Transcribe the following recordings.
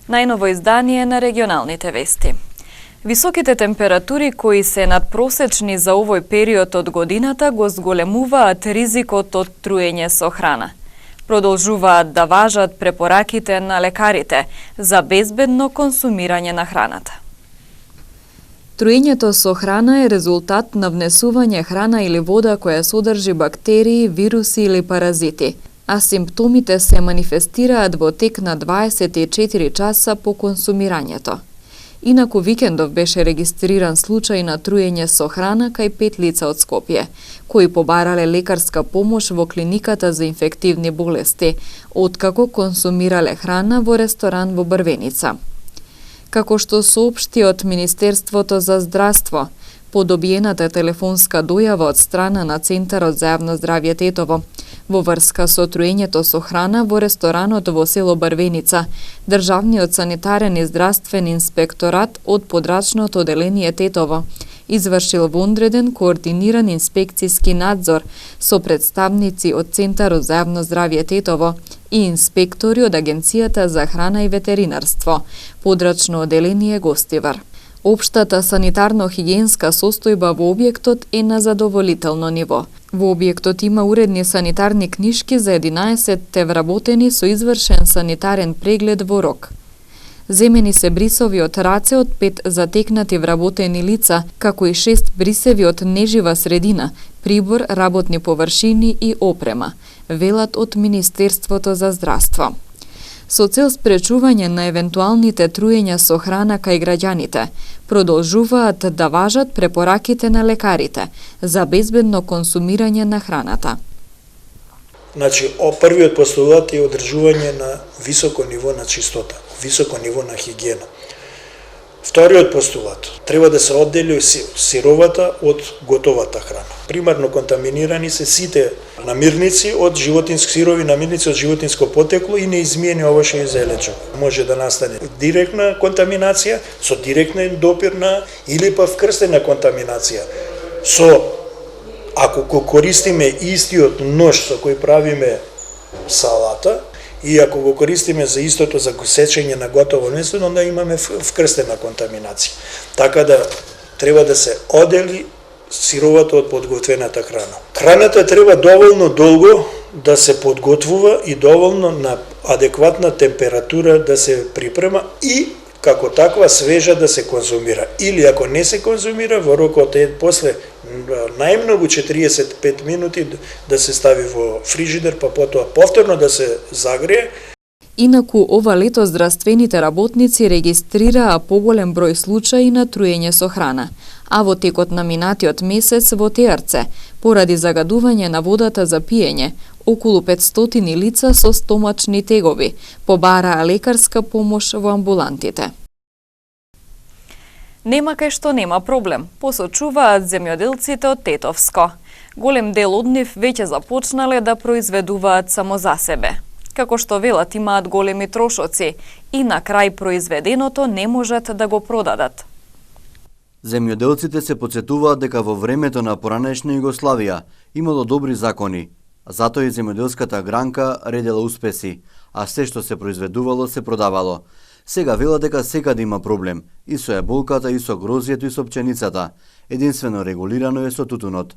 Најново издание на регионалните вести. Високите температури кои се надпросечни за овој период од годината го зголемуваат ризикот од труење со храна. Продолжуваат да важат препораките на лекарите за безбедно консумирање на храната. Труењето со храна е резултат на внесување храна или вода која содржи бактерии, вируси или паразити, а симптомите се манифестираат во тек на 24 часа по консумирањето. Инаку викендов беше регистриран случај на труење со храна кај 5 лица од Скопје, кои побарале лекарска помош во клиниката за инфективни болести, откако консумирале храна во ресторан во Брвеница. Како што соопшти од Министерството за здравство, по добиената телефонска дојава од страна на Центарот за јавно здравје Тетово, во врска со труењето со храна во ресторанот во село Брвеница, Државниот санитарен и здравствен инспекторат од подрачното оделение Тетово извршил вонреден координиран инспекциски надзор со представници од Центарот за јавно здравје Тетово и инспектори од Агенцијата за храна и ветеринарство, подрачно оделение Гостивар. Општата санитарно-хигиенска состојба во објектот е на задоволително ниво. Во објектот има уредни санитарни книшки за 11 вработени со извршен санитарен преглед во рок. Земени се брисови од раце од 5 затекнати вработени лица, како и 6 брисеви од нежива средина, прибор, работни површини и опрема, велат од Министерството за здравство. Со цел спречување на евентуалните труења со храна кај граѓаните, продолжуваат да важат препораките на лекарите за безбедно консумирање на храната. Значи, првиот постулат е одржување на високо ниво на чистота, високо ниво на хигиена. Вториот постулат треба да се оддели сировата од готовата храна. Примарно контаминирани се сите намирници од сирови намирници од животинско потекло и неизмиени овошје и зелечо. Може да настане директна контаминација со директен допир на или па вкрстена контаминација. Ако го користиме истиот нож со кој правиме салата, и ако го користиме за истото за сечење на готово место, onda имаме вкрстена контаминација. Така да треба да се одели сировата од подготвената храна. Храната треба доволно долго да се подготвува и доволно на адекватна температура да се припрема и како таква свежа да се конзумира. Или ако не се конзумира, во рокот после најмногу 45 минути да се стави во фрижидер, па потоа повторно да се загрее. Инаку, ова лето здравствените работници регистрираа поголем број случаи на труење со храна, а во текот на минатиот месец во Теарце, поради загадување на водата за пиење, околу 500 лица со стомачни тегови побараа лекарска помош во амбулантите. Нема кај што нема проблем, посочуваат земјоделците од Тетовско. Голем дел од нив веќе започнале да произведуваат само за себе. Како што велат, имаат големи трошоци и на крај произведеното не можат да го продадат. Земјоделците се потсетуваат дека во времето на поранешна Југославија имало добри закони, затоа и земјоделската гранка редела успеси, а се што се произведувало се продавало. Сега велат дека секаде има проблем, и со еболката, и со грозието, и со пченицата. Единствено регулирано е со тутунот.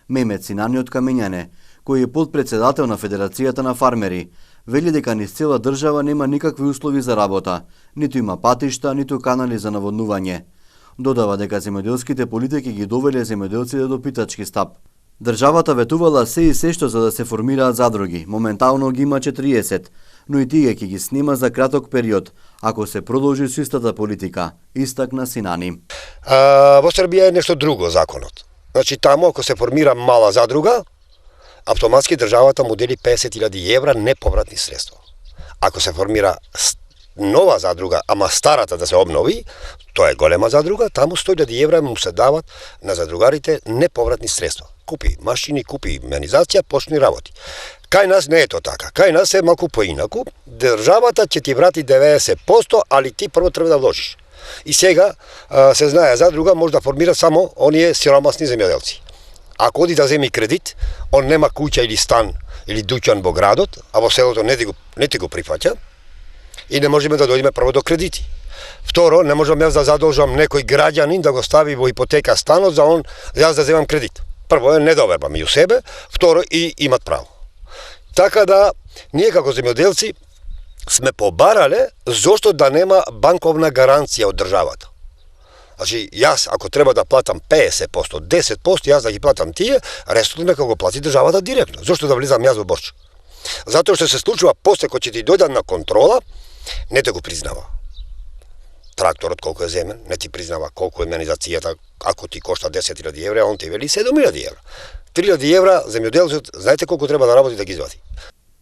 Мемет Синани од Камењане, кој е подпредседател на Федерацијата на фармери, вели дека низ цела држава нема никакви услови за работа, ниту има патишта, ниту канали за наводнување. Додава дека земјоделските политики ги довеле земјоделците до питачки стап. Државата ветувала се и се што за да се формираат задруги, моментално ги има 40, но и тие ќе ги снима за краток период, ако се продолжи со истата политика, истакна Синани. Во Србија е нешто друго законот. Значи таму ако се формира мала задруга, автоматски државата му дели 50.000 евра неповратни средства. Ако се формира нова задруга, ама старата да се обнови, тоа е голема задруга, таму 100.000 евра му се дават на задругарите неповратни средства. Купи машини, купи менизација, почни работи. Кај нас не е тоа така. Кај нас е малку поинаку. Државата ќе ти врати 90%, али ти прво треба да вложиш. И сега се знае задруга може да формира само оние сиромасни земјоделци. Ако оди да земи кредит, он нема куќа или стан или дуќан во градот, а во селото не ти го прифаќа, и не можеме да дојдеме прво до кредити. Второ, не можам јас да задолжам некој граѓанин да го стави во ипотека станот за јас да земам кредит. Прво е недоверба меѓу себе, второ и имат право. Така да, ние како земјоделци сме побарале зошто да нема банковна гаранција од државата. Значи, јас ако треба да платам 50%, 10%, јас да ги платам тие, рестот нека го плати државата директно. Зошто да влизам јас во борчо? Затоа што се случува после кога ќе ти дојдат на контрола, не те го признава. Тракторот колку е земен, не ти признава колку е менизацијата, ако ти кошта 10.000 евра, он ти вели 7.000 евра. 3.000 евра земјоделцот, знаете колку треба да работи да ги извади?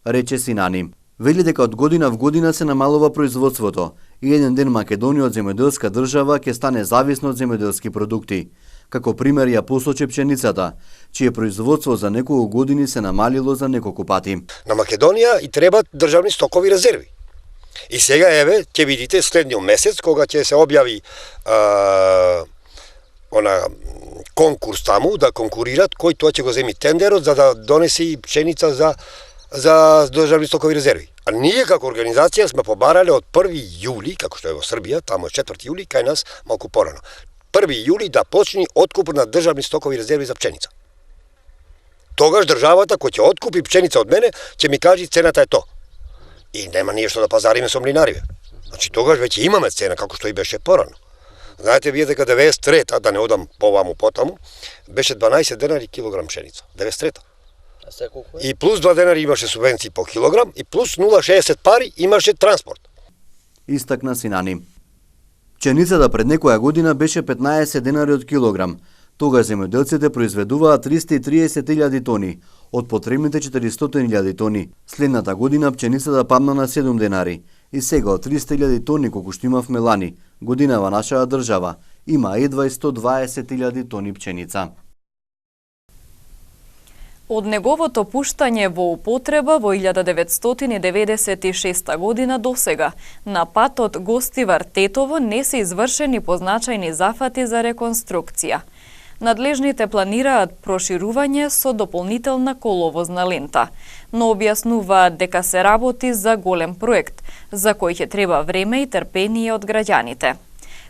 Рече Синани. Вели дека од година в година се намалува производството и еден ден Македонија од земјоделска држава ќе стане зависна од земјоделски продукти. Како пример ја посочи пшеницата, чие производство за неколку години се намалило за неколку пати. На Македонија и требат државни стокови резерви. И сега еве ќе видите следниот месец кога ќе се објави конкурс таму да конкурират кој тоа ќе го земи тендерот за да донеси пшеница за државни стокови резерви. А ние како организација сме побарале од 1 јули, како што е во Србија, таму е 4 јули, кај нас малку порано. 1 јули да почне откуп на државни стокови резерви за пшеница. Тогаш државата кој ќе откупи пшеница од мене, ќе ми каже цената е то. И нема ние што да пазариме со млинариве. Значи тогаш веќе имаме цена како што и беше порано. Знаете вие дека 93-та, да не одам поваму потаму, беше 12 денари килограм пшеница. 93-та. И плюс 2 денари имаше субвенции по килограм и плюс 0,60 пари имаше транспорт. Истакна Синани. Пшеницата пред некоја година беше 15 денари од килограм. Тога земјоделците произведуваа 330.000 тони, од потребните 400.000 тони. Следната година пшеницата падна на 7 денари и сега од 300.000 тони колку што имавме лани, годинава нашата држава има едва 120.000 тони пшеница. Од неговото пуштање во употреба во 1996 година до сега, на патот Гостивар-Тетово не се извршени позначајни зафати за реконструкција. Надлежните планираат проширување со дополнителна коловозна лента, но објаснуваат дека се работи за голем проект, за кој ќе треба време и трпение од граѓаните.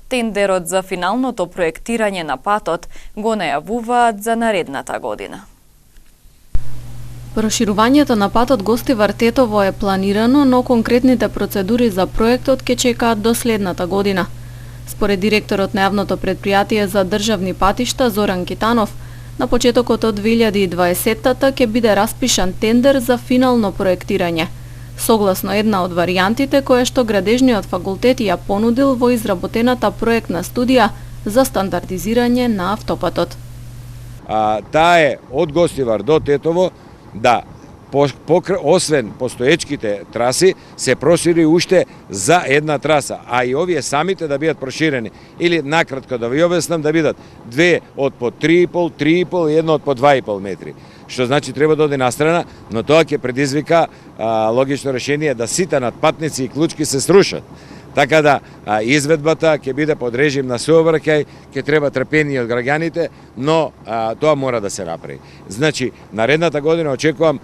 Тендерот за финалното проектирање на патот го најавуваат за наредната година. Проширувањето на патот Гостивар-Тетово е планирано, но конкретните процедури за проектот ќе чекаат до следната година. Според директорот на јавното предпријатие за државни патишта Зоран Китанов, на почетокот од 2020-та ќе биде распишан тендер за финално проектирање, согласно една од варијантите која што градежниот факултет ја понудил во изработената проектна студија за стандардизирање на автопатот. Таа е од Гостивар до Тетово да освен постоечките траси, се прошири уште за една траса, а и овие самите да бидат проширени. Или накратко да ви објаснам, да бидат две од по 3,5, 3,5 и едно од по 2,5 метри. Што значи треба да оди настрана, но тоа ќе предизвика логично решение да сите надпатници и клучки се срушат. Така да изведбата ќе биде под режим на сообраќај, ќе треба трпение од граѓаните, но тоа мора да се направи. Значи, наредната година очекувам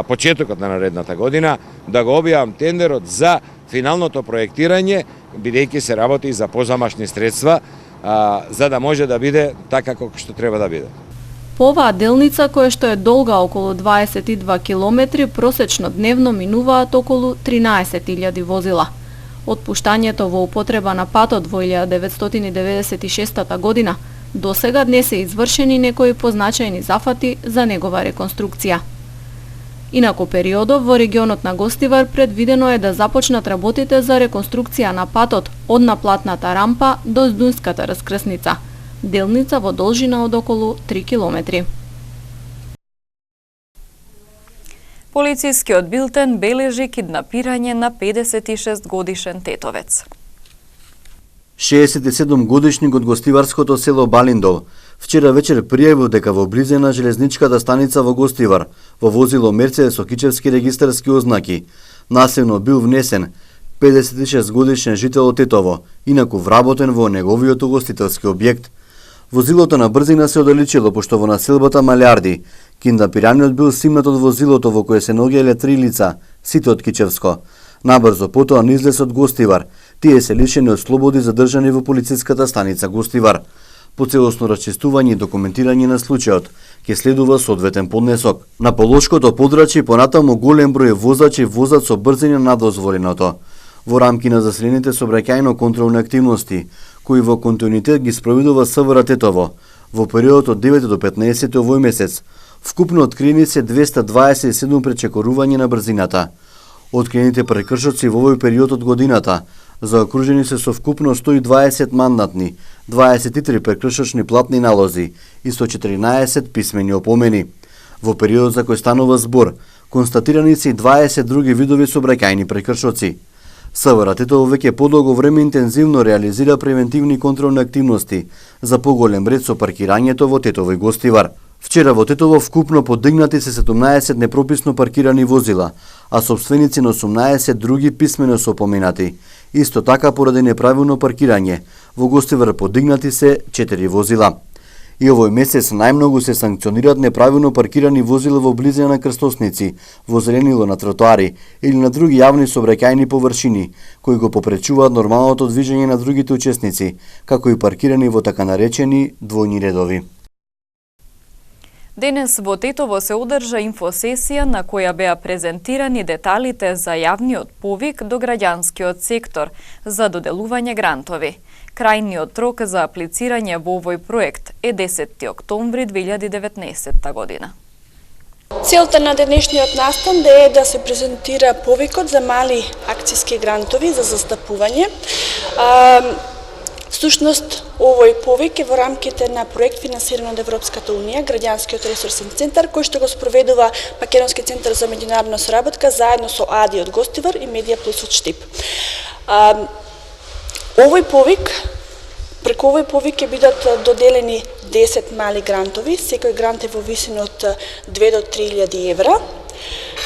почетокот на наредната година да го објавам тендерот за финалното проектирање, бидејќи се работи за позамашни средства, за да може да биде така како што треба да биде. По оваа делница, која што е долга околу 22 километри, просечно дневно минуваат околу 13.000 возила. Од пуштањето во употреба на патот во 1996 година, до сега не се извршени некои позначајни зафати за негова реконструкција. Инаку периодов во регионот на Гостивар предвидено е да започнат работите за реконструкција на патот од наплатната рампа до Дунската раскрсница, делница во должина од околу 3 километри. Полицискиот билтен бележи киднапирање на 56 годишен тетовец. 67 годишник од гостиварското село Балиндол вчера вечер пријавил дека во близина железничката станица во Гостивар во возило Мерцедес со кичевски регистарски ознаки насилно бил внесен 56 годишен жител од Тетово, инаку вработен во неговиот угостителски објект. Возилото на брзина се оддалечило пошто во населбата Малјарди киднапираниот бил симнат од возилото во кое се наоѓале 3 лица, сите од Кичевско. Набрзо потоа не излез од Гостивар. Тие се лишени од слободи задржани во полициската станица Гостивар. По целосно расчистување и документирање на случајот ќе следува соодветен поднесок. На Полошкото подрачје понатаму голем број возачи возат со брзина над дозволеното. Во рамки на засилените сообраќајно-контролни активности, кои во континуитет ги спроведува СВР Тетово, во периодот од 9 до 15 овој месец, вкупно откриени се 227 пречекорување на брзината. Откриените прекршоци во овој период од годината заокружени се со вкупно 120 мандатни, 23 прекршочни платни налози и 114 писмени опомени. Во периодот за кој станува збор, констатирани се и 20 други видови сообраќајни прекршоци. СВР Тетово веќе подолго време интензивно реализира превентивни контролни активности за поголем ред со паркирањето во Тетово и Гостивар. Вчера во Тетово вкупно подигнати се 17 непрописно паркирани возила, а собственици на 18 други писмено се опоменати. Исто така поради неправилно паркирање, во Гостивар подигнати се 4 возила. И овој месец најмногу се санкционираат неправилно паркирани возила во близина на крстосници, во зеленило на тротоари или на други јавни сообраќајни површини, кои го попречуваат нормалното движење на другите учесници, како и паркирани во така наречени двојни редови. Денес во Тетово се одржа инфосесија на која беа презентирани деталите за јавниот повик до граѓанскиот сектор за доделување грантови. Крајниот рок за аплицирање во овој проект е 10 октомври 2019 година. Целта на денешниот настан е да се презентира повикот за мали акциски грантови за застапување. Всушност, овој повик е во рамките на проект финансиран од Европската Унија, Граѓанскиот ресурсен центар, кој што го спроведува Македонски центар за меѓународна соработка заедно со АДИ од Гостивар и Медија Плюс од Штип. Преку овој повик ќе бидат доделени 10 мали грантови, секој грант е во висина од 2 до 3.000 евра.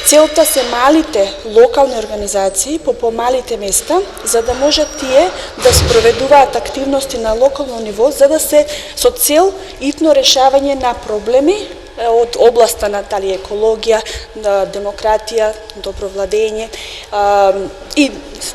Целта се малите локални организации по помалите места, за да можат тие да спроведуваат активности на локално ниво, за да се со цел итно решавање на проблеми од областа на дали екологија, демократија, добро владење и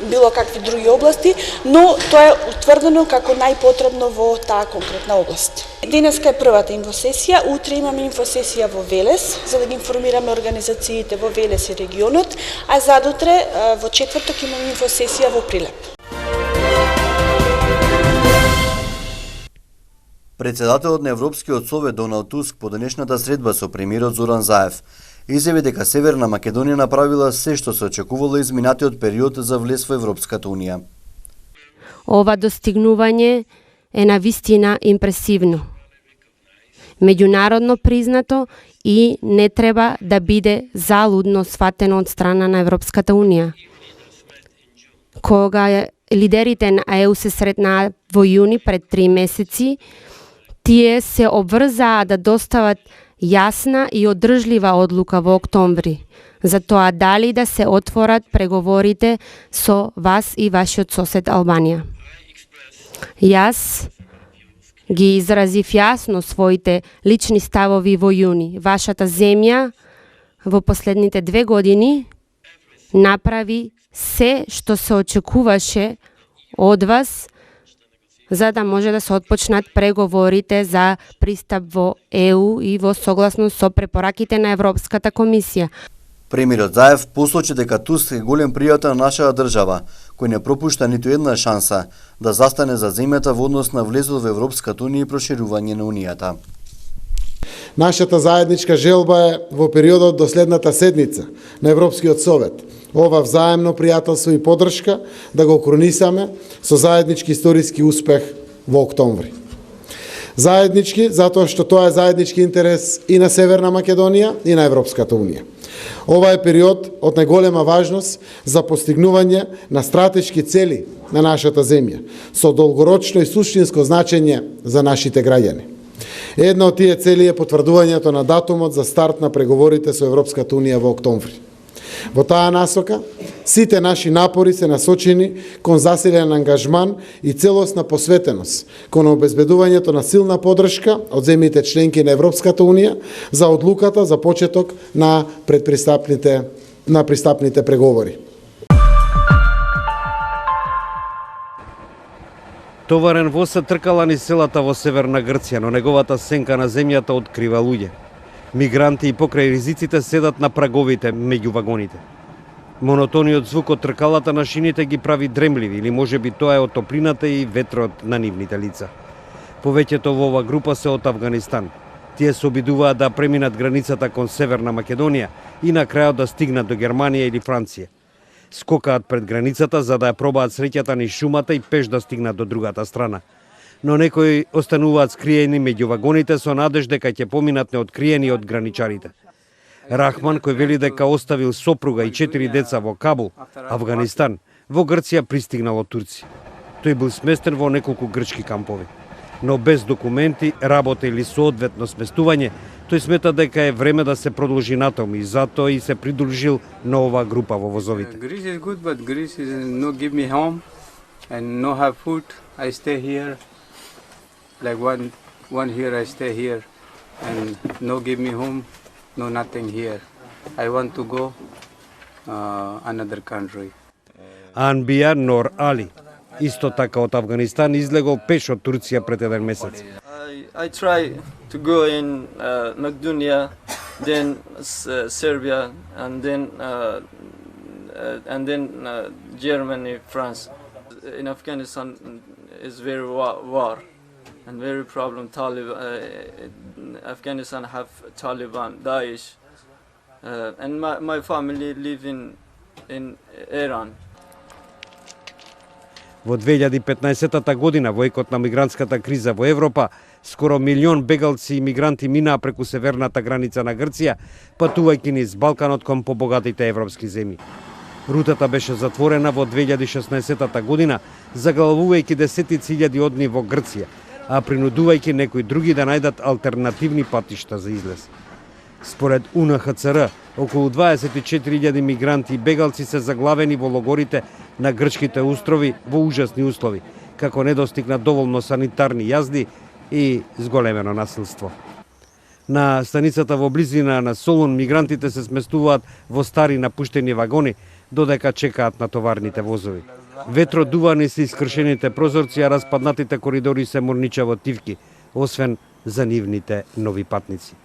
било какви други области, но тоа е утврдено како најпотребно во таа конкретна област. Денеска е првата инфосесија, утре имаме инфосесија во Велес, за да ги информираме организациите во Велес и регионот, а задутре во четврток имаме инфосесија во Прилеп. Председателот на Европскиот совет Доналд Туск по денешната средба со премиерот Зоран Заев изјави дека Северна Македонија направила се што се очекувало изминатиот период за влез во Европската Унија. Ова достигнување е навистина импресивно, меѓународно признато и не треба да биде залудно сватено од страна на Европската Унија. Кога лидерите на ЕУ се сретнаа во јуни пред 3 месеци, тие се обврзаа да достават јасна и одржлива одлука во октомври за тоа дали да се отворат преговорите со вас и вашиот сосед Албанија. Јас ги изразив јасно своите лични ставови во јуни. Вашата земја во последните 2 години направи се што се очекуваше од вас за да може да се отпочнат преговорите за пристап во ЕУ и во согласност со препораките на Европската комисија. Премиерот Заев посочи дека Туск е голем пријател на нашата држава, кој не пропушта ниту една шанса да застане за земјата во однос на влезот во Европската Унија и проширување на Унијата. Нашата заедничка желба е во периодот до следната седница на Европскиот совет ова взаемно пријателство и поддршка да го кронисаме со заеднички историски успех во октомври. Заеднички, затоа што тоа е заеднички интерес и на Северна Македонија и на Европската Унија. Ова е период од најголема важност за постигнување на стратешки цели на нашата земја, со долгорочно и суштинско значење за нашите граѓани. Една од тие цели е потврдувањето на датумот за старт на преговорите со Европската Унија во октомври. Во таа насока, сите наши напори се насочени кон засилен ангажман и целосна посветеност кон обезбедувањето на силна поддршка од земјите членки на Европската Унија за одлуката за почеток на пристапните преговори. Товарен воз се тркала низ селата во северна Грција, но неговата сенка на земјата открива луѓе. Мигранти и покрај ризиците седат на праговите меѓу вагоните. Монотониот звук од тркалата на шините ги прави дремливи, или можеби тоа е од топлината и ветрот на нивните лица. Повеќето во ова група се од Авганистан. Тие се обидуваат да преминат границата кон Северна Македонија и на крајот да стигнат до Германија или Франција. Скокаат пред границата за да ја пробаат среќата низ шумата и пеш да стигнат до другата страна. Но некои остануваат скриени меѓу вагоните со надеж дека ќе поминат неоткриени од граничарите. Рахман, кој вели дека оставил сопруга и 4 деца во Кабул, Авганистан, во Грција пристигнал од турци. Тој бил сместен во неколку грчки кампови. Но без документи, работа или соодветно сместување, тој смета дека е време да се продолжи натаму и затоа и се придружил на оваа група во возовите. Greece is good, but Greece is no give me home and no have food. I stay here, like one year I stay here and no give me home, no nothing here. I want to go another country. Анбија Нор Али, исто така од Авганистан, излегол пеш од Турција пред еден месец. I try to go in Macedonia, then Serbia, and then Germany, France. In Afghanistan is very war and very problem. Afghanistan have Taliban, Daesh, and my family live in Iran. Во 2015 година, во екот на мигрантската криза во Европа, скоро 1 милион бегалци и мигранти минаа преку северната граница на Грција, патувајќи низ Балканот кон побогатите европски земји. Рутата беше затворена во 2016 година, заглавувајќи десетици илјади одни во Грција, а принудувајќи некои други да најдат алтернативни патишта за излез. Според УНХЦР, околу 24.000 мигранти и бегалци се заглавени во логорите на грчките острови во ужасни услови, како недостигна доволно санитарни јазди и зголемено насилство. На станицата во близина на Солун мигрантите се сместуваат во стари напуштени вагони, додека чекаат на товарните возови. Ветро дува низ искршените прозорци, а распаднатите коридори се морничаво тивки, освен за нивните нови патници.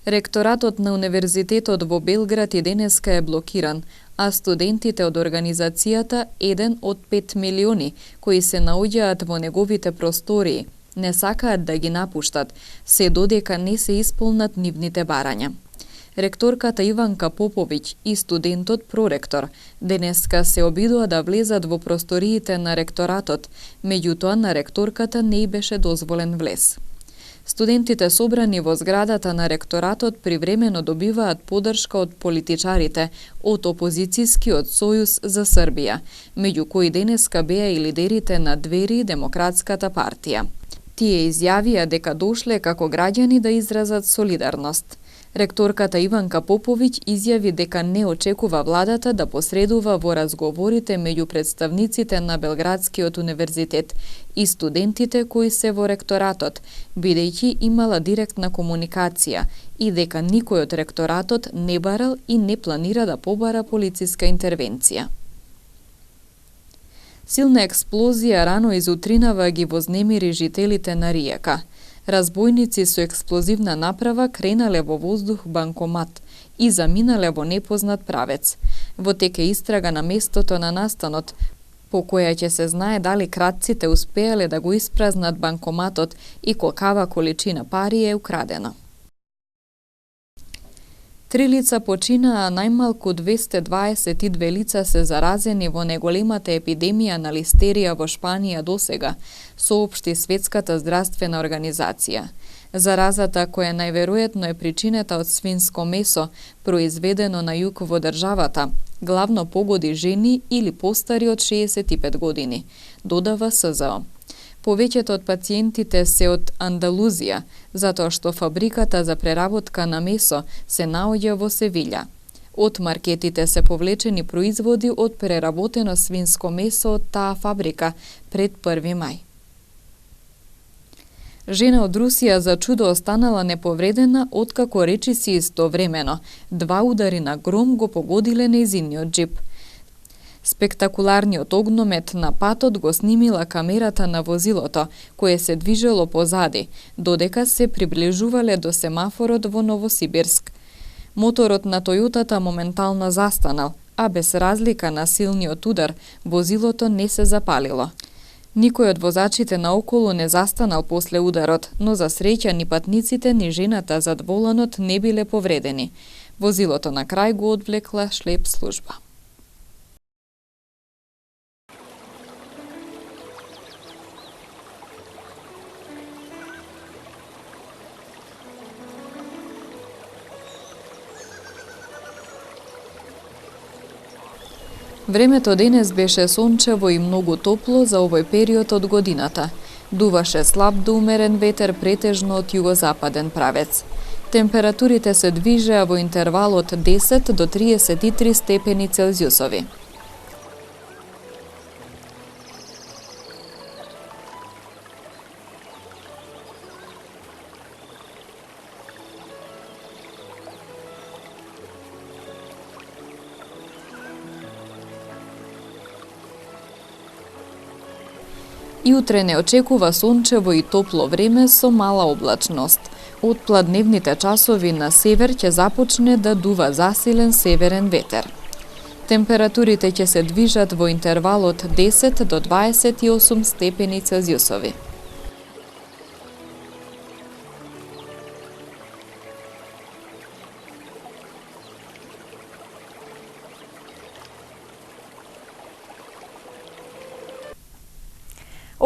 Ректоратот на Универзитетот во Белград и денеска е блокиран, а студентите од организацијата, еден од 5 милиони, кои се наоѓаат во неговите простории, не сакаат да ги напуштат, се додека не се исполнат нивните барања. Ректорката Иванка Поповиќ и студентот проректор денеска се обидоа да влезат во просториите на ректоратот, меѓутоа на ректорката не ѝ беше дозволен влез. Студентите собрани во зградата на ректоратот привремено добиваат поддршка од политичарите од опозицијскиот Сојуз за Србија, меѓу кои денеска беа и лидерите на Двери и Демократската партија. Тие изјавија дека дошле како граѓани да изразат солидарност. Ректорката Иванка Поповиќ изјави дека не очекува владата да посредува во разговорите меѓу представниците на Белградскиот универзитет и студентите кои се во ректоратот, бидејќи имала директна комуникација и дека никој од ректоратот не барал и не планира да побара полициска интервенција. Силна експлозија рано изутринава ги вознемири жителите на Риека. Разбойници со експлозивна направа кренале во воздух банкомат и заминале во непознат правец. Во тек е истрага на местото на настанот, по која ќе се знае дали кратците успеале да го испразнат банкоматот и колкава количина пари е украдена. 3 лица починаа, најмалку 222 лица се заразени во неголемата епидемија на листерија во Шпанија досега, соопшти Светската здравствена организација. Заразата, која најверојатно е причината од свинско месо, произведено на југ во државата, главно погоди жени или постари од 65 години, додава СЗО. Повеќето од пациентите се од Андалузија, затоа што фабриката за преработка на месо се наоѓа во Севиља. Од маркетите се повлечени производи од преработено свинско месо од таа фабрика пред 1 мај. Жена од Русија за чудо останала неповредена, откако речиси истовремено 2 удари на гром го погодиле нејзиниот џип. Спектакуларниот огномет на патот го снимила камерата на возилото, кое се движело позади, додека се приближувале до семафорот во Новосибирск. Моторот на Тојотата моментално застанал, а без разлика на силниот удар, возилото не се запалило. Никој од возачите наоколу не застанал после ударот, но за среќа ни патниците ни жената зад воланот не биле повредени. Возилото на крај го одвлекла шлеп служба. Времето денес беше сончево и многу топло за овој период од годината. Дуваше слаб до умерен ветер претежно од југозападен правец. Температурите се движеа во интервал од 10 до 33 степени Целзиусови. И утре не очекува сончево и топло време со мала облачност. Од пладневните часови на север ќе започне да дува засилен северен ветер. Температурите ќе се движат во интервал од 10 до 28 степени Целзиусови.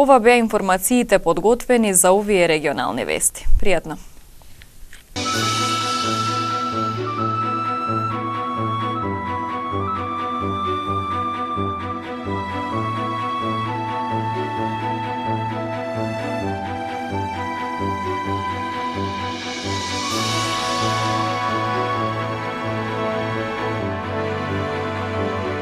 Ова беа информациите подготвени за овие регионални вести. Пријатно!